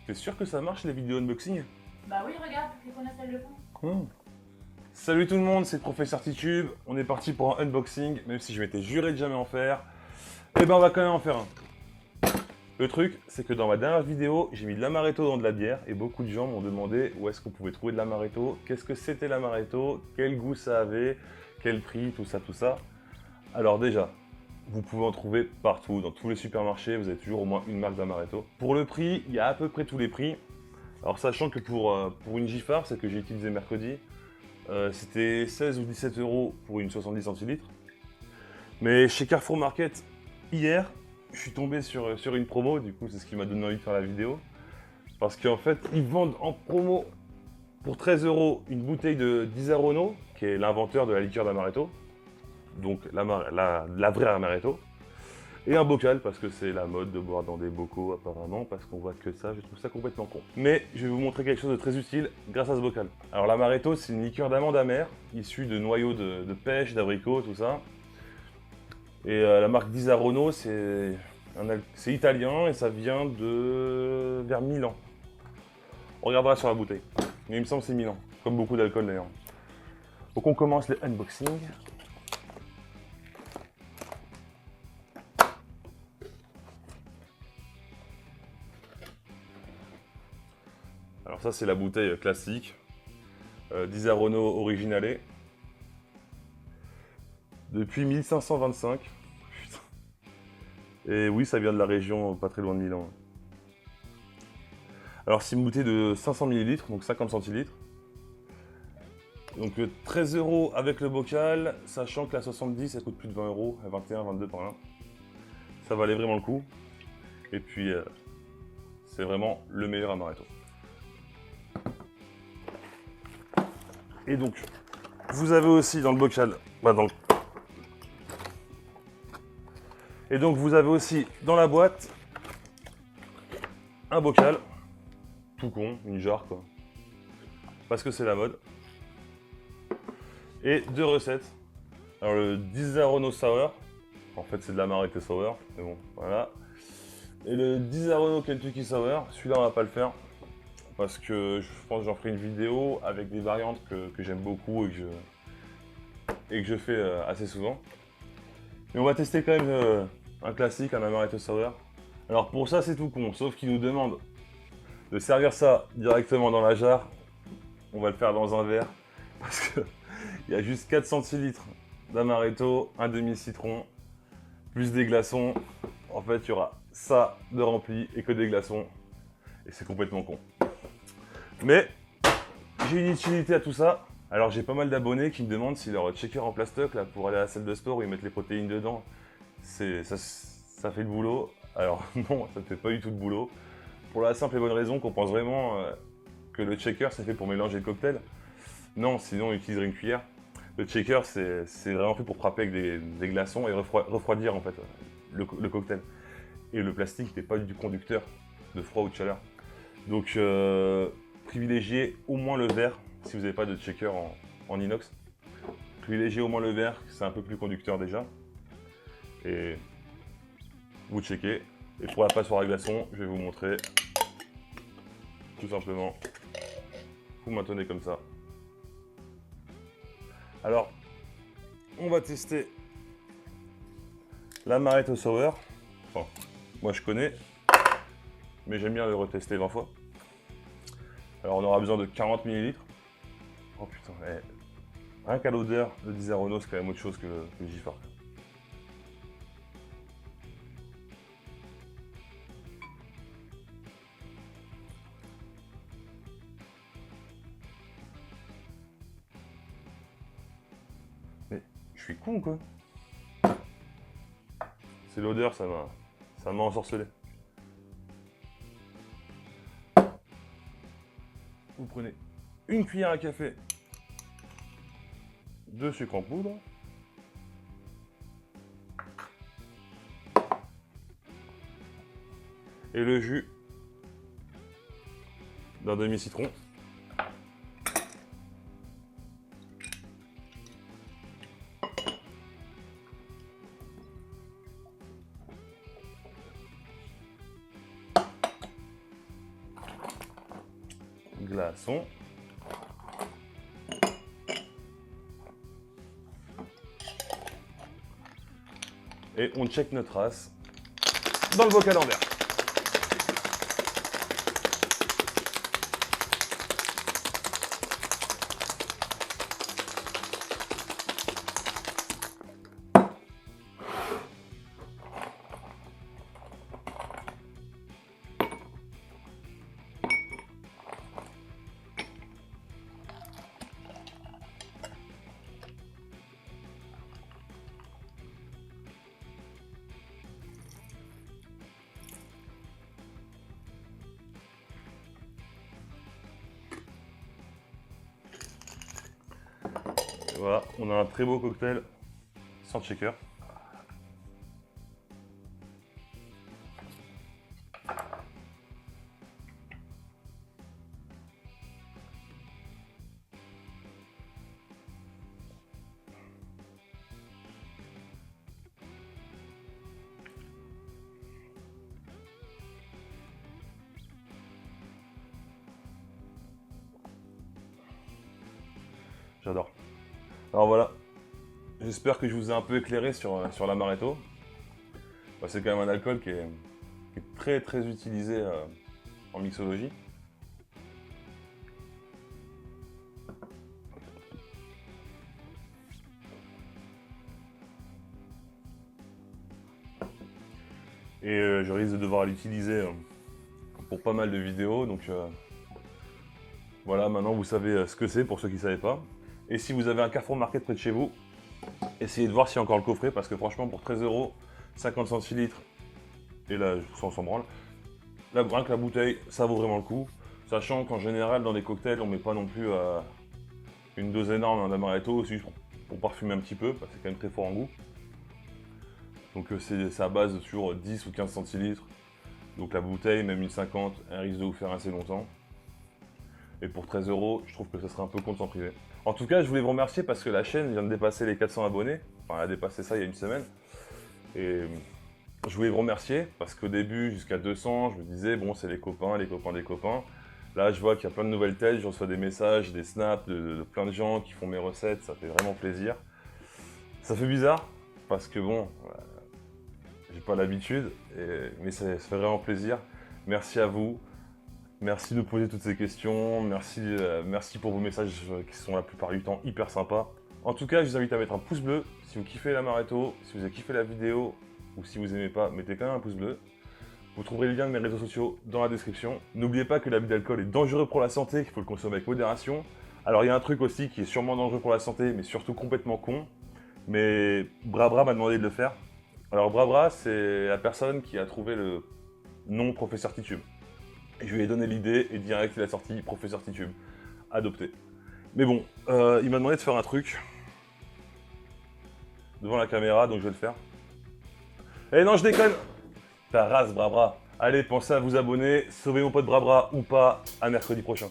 T'es sûr que ça marche les vidéos unboxing? Bah oui, regarde, toutes les connasses elles le font. Salut tout le monde, c'est Professeur Titube. On est parti pour un unboxing, même si je m'étais juré de jamais en faire. Et ben on va quand même en faire un. Le truc, c'est que dans ma dernière vidéo, j'ai mis de l'amaretto dans de la bière et beaucoup de gens m'ont demandé où est-ce qu'on pouvait trouver de l'amaretto, qu'est-ce que c'était l'amaretto, quel goût ça avait, quel prix, tout ça, tout ça. Alors déjà, vous pouvez en trouver partout, dans tous les supermarchés, vous avez toujours au moins une marque d'amaretto. Pour le prix, il y a à peu près tous les prix. Alors sachant que pour une Giffard, celle que j'ai utilisée mercredi, c'était 16 ou 17 euros pour une 70 centilitres. Mais chez Carrefour Market, hier, je suis tombé sur une promo, du coup c'est ce qui m'a donné envie de faire la vidéo. Parce qu'en fait, ils vendent en promo pour 13 euros une bouteille de Disaronno, qui est l'inventeur de la liqueur d'amaretto. Donc la vraie amaretto. Et un bocal, parce que c'est la mode de boire dans des bocaux apparemment, parce qu'on voit que ça, je trouve ça complètement con. Mais je vais vous montrer quelque chose de très utile grâce à ce bocal. Alors l'amaretto, c'est une liqueur d'amande amère, issue de noyaux de pêche, d'abricots, tout ça. Et la marque Disaronno, c'est italien et ça vient de vers Milan. On regardera sur la bouteille. Mais il me semble que c'est Milan, comme beaucoup d'alcool d'ailleurs. Donc on commence le unboxing. Alors ça c'est la bouteille classique, Disaronno Originale, depuis 1525. Putain. Et oui, ça vient de la région pas très loin de Milan. Alors c'est une bouteille de 500 ml, donc 50 centilitres. Donc 13 euros avec le bocal, sachant que la 70 elle coûte plus de 20 euros, à 21, 22 par là. Ça valait vraiment le coup. Et puis c'est vraiment le meilleur amaretto. Et donc, vous avez aussi dans le bocal, et donc vous avez aussi dans la boîte un bocal, tout con, une jarre quoi, parce que c'est la mode, et deux recettes. Alors le Disaronno Sour, en fait c'est de l'amaretto sour, mais bon, voilà. Et le Disaronno Kentucky Sour, celui-là on va pas le faire, parce que je pense que j'en ferai une vidéo avec des variantes que j'aime beaucoup et que je fais assez souvent. Mais on va tester quand même un classique, un amaretto sour. Alors pour ça c'est tout con, sauf qu'il nous demande de servir ça directement dans la jarre. On va le faire dans un verre, parce qu'il y a juste 4 centilitres d'amaretto, un demi-citron, plus des glaçons. En fait il y aura ça de rempli et que des glaçons. Et c'est complètement con. Mais j'ai une utilité à tout ça. Alors j'ai pas mal d'abonnés qui me demandent si leur checker en plastoc là, pour aller à la salle de sport où ils mettent les protéines dedans, ça fait le boulot. Alors non, ça ne fait pas du tout le boulot. Pour la simple et bonne raison qu'on pense vraiment que le checker c'est fait pour mélanger le cocktail. Non, sinon on utiliserait une cuillère. Le checker c'est vraiment fait pour frapper avec des glaçons et refroidir en fait le cocktail. Et le plastique n'est pas du conducteur de froid ou de chaleur. Donc privilégiez au moins le verre si vous n'avez pas de checker en inox. Privilégiez au moins le verre, c'est un peu plus conducteur déjà. Et vous checkez. Et pour la passoire à glaçons, je vais vous montrer. Tout simplement, vous maintenez comme ça. Alors, on va tester l'amaretto sour. Enfin, moi je connais, mais j'aime bien le retester 20 fois. Alors on aura besoin de 40 ml. Oh putain, rien qu'à l'odeur, le Disaronno c'est quand même autre chose que le Giffard. Mais je suis con quoi. C'est l'odeur, ça m'a ensorcelé. Vous prenez une cuillère à café de sucre en poudre. Et le jus d'un demi-citron. glaçons. Et on check notre race dans le bocal en verre. Et voilà, on a un très beau cocktail sans shaker. J'adore. Alors voilà, j'espère que je vous ai un peu éclairé sur l'amaretto. Bah, c'est quand même un alcool qui est très très utilisé en mixologie. Et je risque de devoir l'utiliser pour pas mal de vidéos, donc voilà, maintenant vous savez ce que c'est pour ceux qui ne savaient pas. Et si vous avez un Carrefour Market près de chez vous, essayez de voir s'il y a encore le coffret, parce que franchement pour 13 €, 50 centilitres, et là on s'en branle, rien que la bouteille, ça vaut vraiment le coup. Sachant qu'en général dans les cocktails on met pas non plus une dose énorme d'amaretto, aussi pour parfumer un petit peu, parce que c'est quand même très fort en goût. Donc c'est à base de toujours 10 ou 15 centilitres. Donc la bouteille, même une 50, elle risque de vous faire assez longtemps. Et pour 13 €, je trouve que ça serait un peu con de s'en priver. En tout cas, je voulais vous remercier parce que la chaîne vient de dépasser les 400 abonnés. Enfin, elle a dépassé ça il y a une semaine. Et je voulais vous remercier parce qu'au début, jusqu'à 200, je me disais, bon, c'est les copains des copains. Là, je vois qu'il y a plein de nouvelles têtes, je reçois des messages, des snaps de plein de gens qui font mes recettes, ça fait vraiment plaisir. Ça fait bizarre parce que bon, j'ai pas l'habitude, mais ça fait vraiment plaisir. Merci à vous. Merci de me poser toutes ces questions, merci pour vos messages qui sont la plupart du temps hyper sympas. En tout cas, je vous invite à mettre un pouce bleu si vous kiffez l'amaretto, si vous avez kiffé la vidéo ou si vous aimez pas, mettez quand même un pouce bleu. Vous trouverez le lien de mes réseaux sociaux dans la description. N'oubliez pas que l'abus d'alcool est dangereux pour la santé, qu'il faut le consommer avec modération. Alors il y a un truc aussi qui est sûrement dangereux pour la santé, mais surtout complètement con. Mais Brabra m'a demandé de le faire. Alors Brabra, c'est la personne qui a trouvé le nom Professeur Titube. Et je lui ai donné l'idée et direct il a sorti Professeur Titube. Adopté. Mais bon, il m'a demandé de faire un truc devant la caméra, donc je vais le faire. Eh non, je déconne! Ta race, Brabra. Allez, pensez à vous abonner, sauvez mon pote Brabra ou pas, à mercredi prochain.